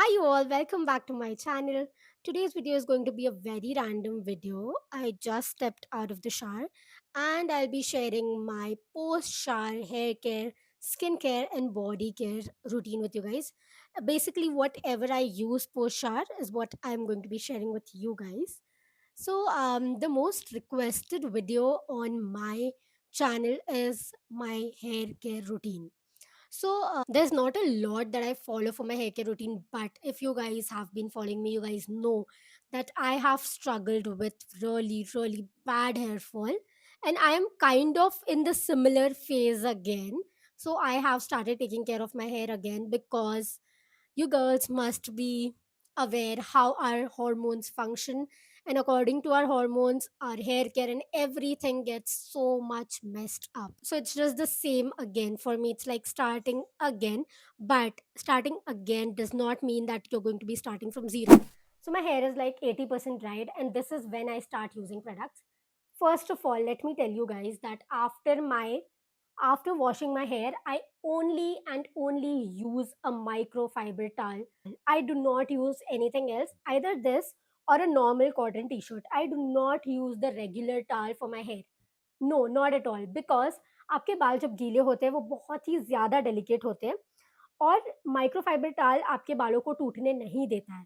Hi you all, welcome back to my channel. Today's video is going to be a very random video. I just stepped out of the shower and I'll be sharing my post-shower hair care, skincare and body care routine with you guys. Basically whatever I use post-shower is what I'm going to be sharing with you guys. The most requested video on my channel is my hair care routine. There's not a lot that I follow for my hair care routine, but if you guys have been following me, you guys know that I have struggled with really bad hair fall, and I am kind of in the similar phase again. So, I have started taking care of my hair again because you girls must be aware how our hormones function, and according to our hormones, our hair care and everything gets so much messed up. So it's just the same again for me. It's like starting again, but starting again does not mean that you're going to be starting from zero. So my hair is like 80% dried, and this is when I start using products. First of all, let me tell you guys that after washing my hair, I only and only use a microfiber towel. I do not use anything else, either this or a normal cotton t-shirt. I do not use the regular towel for my hair. No, not at all, because आपके बाल जब गीले होते हैं वो बहुत ही ज़्यादा delicate होते हैं, और माइक्रोफाइबर टाल आपके बालों को टूटने नहीं देता है.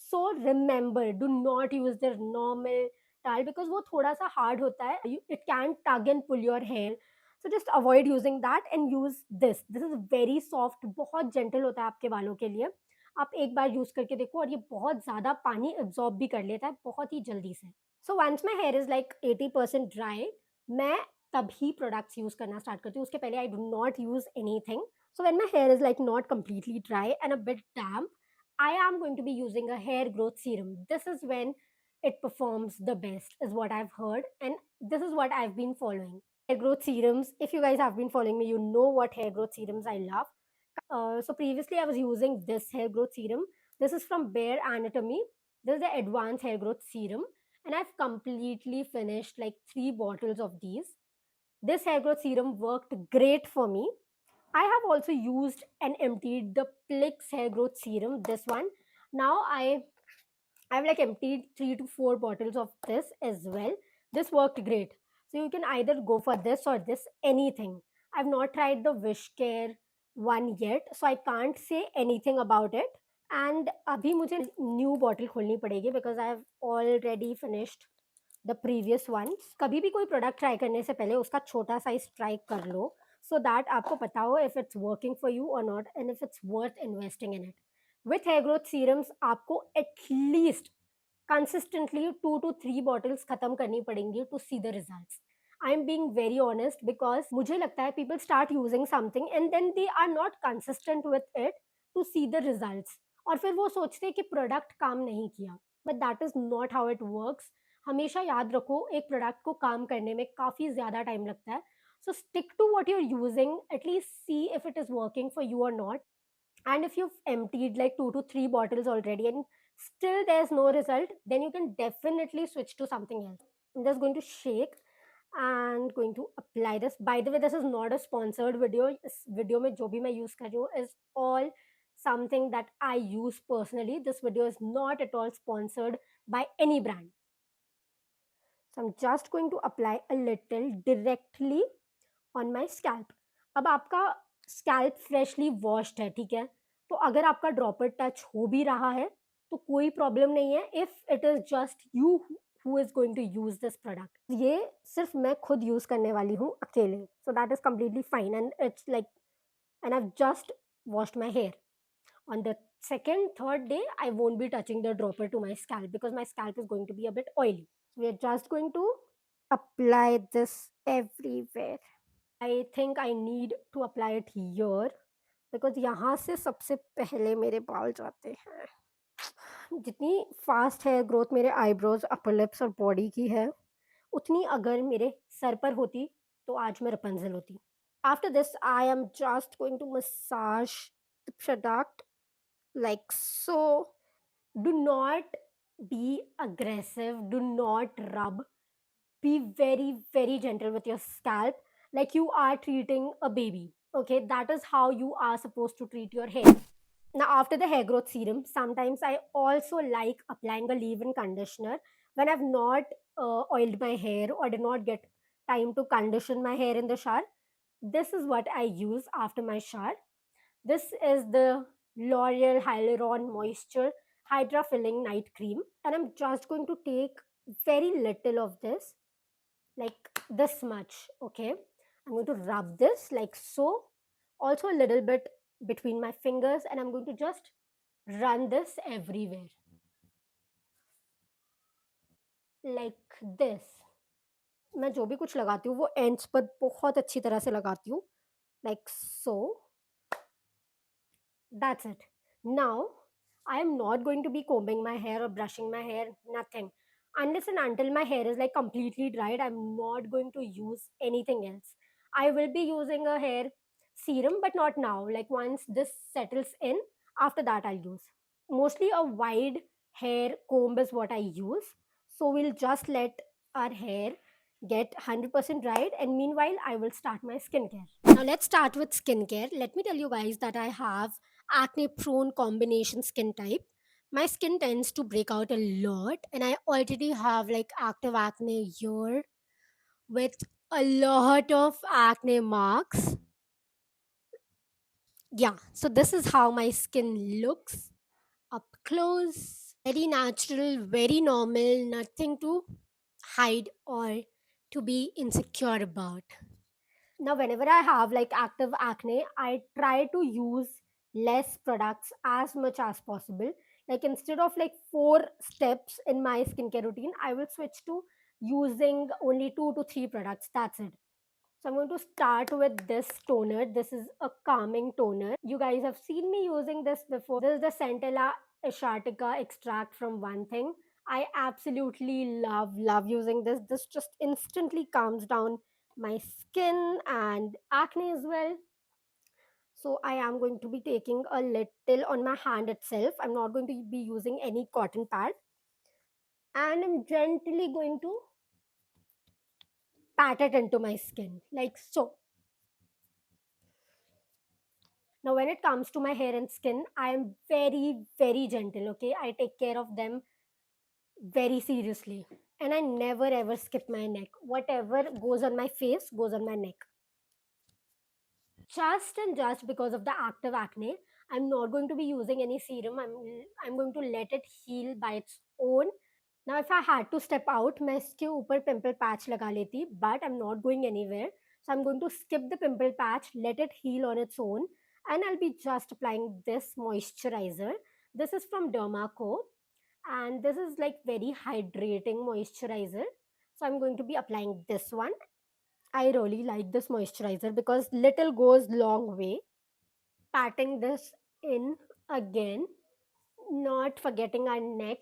So remember, do not use the normal towel because वो थोड़ा सा हार्ड होता है. It can tug and pull your hair. So just avoid using that and use this is very soft, बहुत जेंटल होता है आपके बालों के लिए. आप एक बार यूज करके देखो, और ये बहुत ज्यादा पानी एब्जॉर्ब भी कर लेता है बहुत ही जल्दी से. So once my hair is like 80% dry, मैं तभी प्रोडक्ट्स यूज करना स्टार्ट करती हूँ. उसके पहले I do not use anything. So when my hair is like not completely dry and a bit damp, I am going to be using a hair growth serum. This is when it performs the best, is what I've heard, and this is what I've been following. Hair growth serums, if you guys have been following me, you know what hair growth serums I love. So previously I was using this hair growth serum. This is from Bare Anatomy. This is the advanced hair growth serum, and I've completely finished like 3 bottles of these. This hair growth serum worked great for me. I have also used and emptied the Plix hair growth serum, this one. Now I've like emptied 3 to 4 bottles of this as well. This worked great. So you can either go for this or this, anything. I've not tried the Wish Care one yet, so I can't say anything about it. And अभी मुझे new bottle खोलनी पड़ेगी because I have already finished the previous ones. कभी भी कोई product try करने से पहले उसका छोटा साइज ट्राई कर लो, सो दैट आपको पता हो if it's working for you और not, and if it's worth investing in it. With hair growth serums आपको एटलीस्ट कंसिस्टेंटली 2 to 3 bottles खत्म करनी पड़ेंगी to see the results. I am being very honest because मुझे लगता है people start using something and then they are not consistent with it to see the results, और फिर वो सोचते हैं कि प्रोडक्ट काम नहीं किया. But that is not how it works. हमेशा याद रखो, एक प्रोडक्ट को काम करने में काफ़ी ज़्यादा टाइम लगता है. So stick to what you're using, at least see if it is working for you और not. And if you've emptied like 2 to 3 bottles already and still there's no result, then you can definitely switch to something else. I'm just going to shake and going to apply this. By the way, this is not a sponsored video. इस video में जो भी मैं use कर रही हूँ is all something that I use personally. This video is not at all sponsored by any brand. So I'm just going to apply a little directly on my scalp. अब आपका scalp freshly washed है, ठीक है, तो अगर आपका dropper touch हो भी रहा है तो कोई प्रॉब्लम नहीं है if it is just you who is going to use this product. ये सिर्फ मैं खुद यूज करने वाली हूँ अकेले, so that is completely fine. And it's like, and I just washed my hair. On the second, third day, I won't be touching the dropper to my scalp because my scalp is going to be a bit oily. So we are just going to apply this everywhere. I think I need to apply it here because यहाँ से सबसे पहले मेरे बाल जाते हैं. जितनी fast है ग्रोथ मेरे आईब्रोज, अपर लिप्स और बॉडी की है, उतनी अगर मेरे सर पर होती तो आज मैं रपंजल होती. After this I am just going to massage the product like so. Do not be aggressive, do not rub. Be very gentle with your scalp, like you are treating a baby. Okay, that is how you are supposed to treat your hair. Now, after the hair growth serum, sometimes I also like applying a leave in conditioner when I've not oiled my hair or did not get time to condition my hair in the shower. This is what I use after my shower. This is the L'Oreal Hyaluron Moisture Hydra Filling Night Cream, and I'm just going to take very little of this, like this much. Okay, I'm going to rub this like so, also a little bit between my fingers, and I'm going to just run this everywhere like this. मैं जो भी कुछ लगाती हूँ वो ends पर बहुत अच्छी तरह से लगाती हूँ, like so. That's it. Now, I am not going to be combing my hair or brushing my hair, nothing. Unless and until my hair is like completely dried, I'm not going to use anything else. I will be using a hair serum, but not now. Like once this settles in, after that I'll use. Mostly a wide hair comb is what I use. So we'll just let our hair get 100% dried, and meanwhile I will start my skincare. Now let's start with skincare. Let me tell you guys that I have acne prone combination skin type. My skin tends to break out a lot, and I already have like active acne here with a lot of acne marks. Yeah, so this is how my skin looks up close. Very natural, very normal, nothing to hide or to be insecure about. Now, whenever I have like active acne, I try to use less products as much as possible. Like instead of like four steps in my skincare routine, I will switch to using only two to three products. That's it. So I'm going to start with this toner. This is a calming toner. You guys have seen me using this before. This is the Centella Asiatica extract from One Thing. I absolutely love using this. This just instantly calms down my skin and acne as well. So I am going to be taking a little on my hand itself. I'm not going to be using any cotton pad. And I'm gently going to pat it into my skin like so. Now, when it comes to my hair and skin, I am very gentle. Okay, I take care of them very seriously, and I never ever skip my neck. Whatever goes on my face goes on my neck. Just and just because of the active acne, I'm not going to be using any serum. I'm going to let it heal by its own. Now, if I had to step out, मैं इसके ऊपर pimple patch लगा लेती, but I'm not going anywhere. So I'm going to skip the pimple patch, let it heal on its own, and I'll be just applying this moisturizer. This is from Dermaco, and this is like very hydrating moisturizer. So I'm going to be applying this one. I really like this moisturizer because little goes long way. Patting this in again, not forgetting our neck.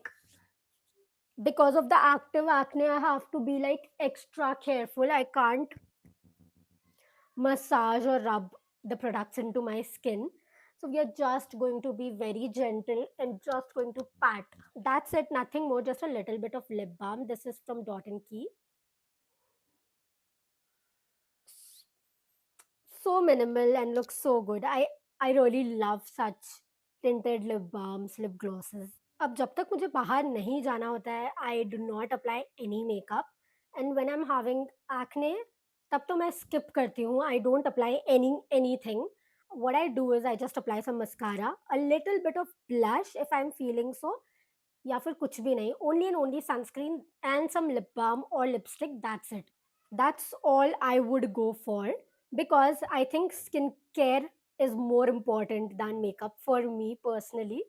Because of the active acne, I have to be like extra careful. I can't massage or rub the products into my skin. So we are just going to be very gentle and just going to pat. That's it, nothing more, just a little bit of lip balm. This is from Dot and Key. So minimal and looks so good. I really love such tinted lip balms, lip glosses. अब जब तक मुझे बाहर नहीं जाना होता है, I do not apply any makeup, and when I am having acne, तब तो मैं स्किप करती हूँ. I don't apply anything. What I do is I just apply some mascara, a little bit of blush if I'm feeling so, या फिर कुछ भी नहीं, only and only sunscreen and some lip balm or lipstick. That's it. That's all I would go for, because I think skincare is more important than makeup for me personally.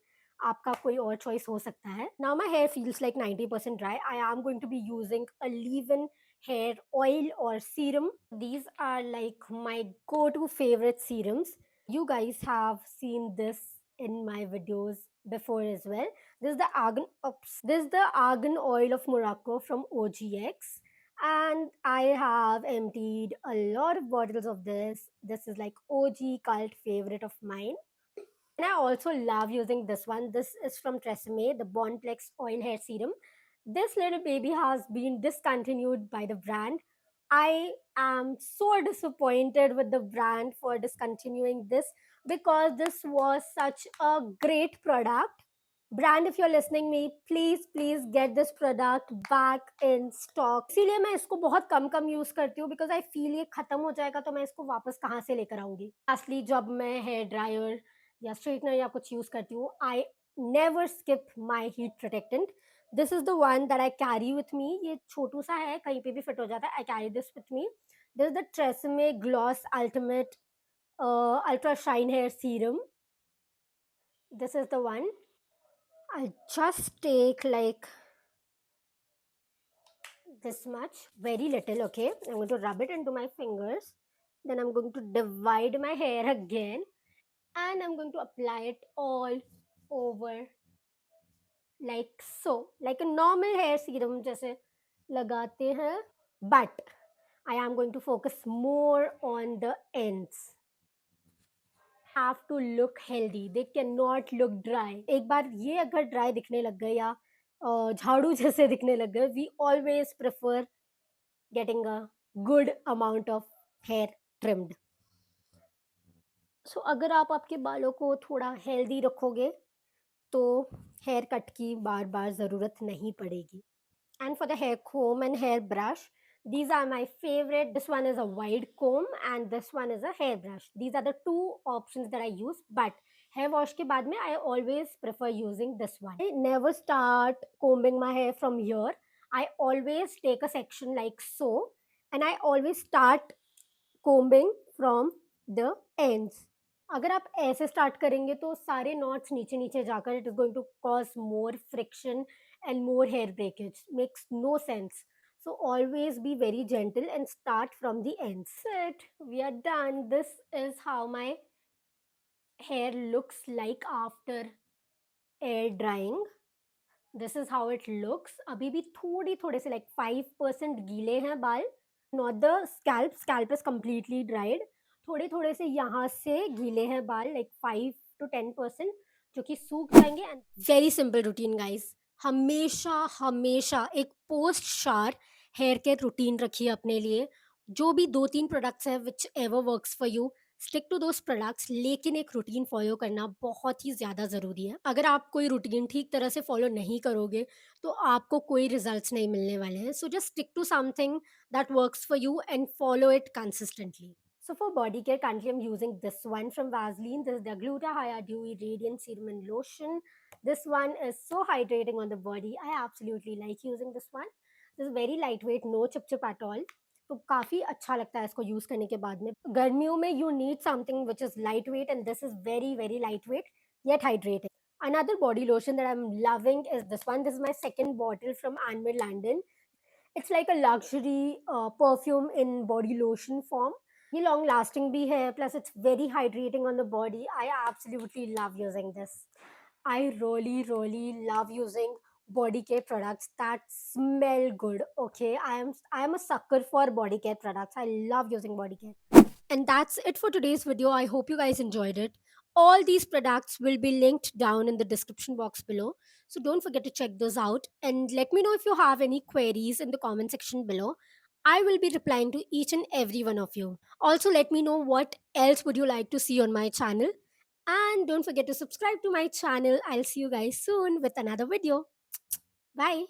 आपका कोई और choice हो सकता है. Now my hair feels like 90% dry. I am going to be using a leave-in hair oil or serum. These are like my go-to favorite serums. You guys have seen this in my videos before as well. This is the argan oil of Morocco from OGX, and I have emptied a lot of bottles of this. This is like OG cult favorite of mine. And I also love using this one. This is from Tresemme, the Bonplex Oil Hair Serum. This little baby has been discontinued by the brand. I am so disappointed with the brand for discontinuing this, because this was such a great product. Brand, if you're listening me, please get this product back in stock. इसीलिए मैं इसको बहुत कम कम use करती हूँ, because I feel ये खत्म हो जाएगा तो मैं इसको वापस कहाँ से लेकर आऊंगी. लास्टली, जब मैं हेयर ड्रायर या स्ट्रेटनर या कुछ यूज करती हूँ, I never skip my heat protectant. This is the one that I carry with me. ये छोटू सा है, कहीं पे भी फिट हो जाता है. I carry this with me. This is the TRESemmé gloss ultimate ultra shine hair serum. This is the one. I just take like this much, very little. Okay, I'm going to rub it into my fingers. Then I'm going to divide my hair again, and I'm going to apply it all over like so, like a normal hair serum जैसे लगाते हैं. But I am going to focus more on the ends. Have to look healthy. They cannot look dry. एक बार ये अगर dry दिखने लग गए या झाड़ू जैसे दिखने लग गए, we always prefer getting a good amount of hair trimmed. So अगर आप आपके बालों को थोड़ा हेल्दी रखोगे तो हेयर कट की बार बार ज़रूरत नहीं पड़ेगी. And for the hair comb and hair brush, these are my favorite. This one is a wide comb and this one is a hair brush. These are the two options that I use. But hair wash ke baad mein, I always prefer using this one. I never start combing my hair from here. I always take a section like so, and I always start combing from the ends. अगर आप ऐसे start करेंगे तो सारे knots नीचे नीचे जाकर it is going to cause more friction and more hair breakage. Makes no sense. So always be very gentle and start from the ends. That's it. We are done. This is how my hair looks like after air drying. This is how it looks. अभी भी थोड़े से like 5% गीले हैं बाल. Not the scalp. Scalp is completely dried. थोड़े से यहाँ से गीले हैं बाल, like 5 to 10%, जो कि सूख जाएंगे. And very simple routine guys. हमेशा हमेशा एक post shower hair care routine रखिए अपने लिए. जो भी 2-3 प्रोडक्ट्स है whichever works for you, stick to those products. लेकिन एक रूटीन फॉलो करना बहुत ही ज़्यादा ज़रूरी है. अगर आप कोई रूटीन ठीक तरह से फॉलो नहीं करोगे तो आपको कोई रिजल्ट्स नहीं मिलने वाले हैं. So just stick to something that works for you and follow it consistently. So for body care, currently I'm using this one from Vaseline. This is the Gluta Hya Dewy Radiant Serum and Lotion. This one is so hydrating on the body. I absolutely like using this one. This is very lightweight, no chip chip at all. तो काफ़ी अच्छा लगता है इसको use करने के बाद में. गर्मियों में you need something which is lightweight, and this is very lightweight yet hydrating. Another body lotion that I'm loving is this one. This is my second bottle from Anmir London. It's like a luxury perfume in body lotion form. ये long lasting भी है, plus it's very hydrating on the body. I absolutely love using this. I really love using body care products that smell good. Okay, I am a sucker for body care products. I love using body care. And that's it for today's video. I hope you guys enjoyed it. All these products will be linked down in the description box below. So don't forget to check those out and let me know if you have any queries in the comment section below. I will be replying to each and every one of you. Also, let me know what else would you like to see on my channel. And don't forget to subscribe to my channel. I'll see you guys soon with another video. Bye.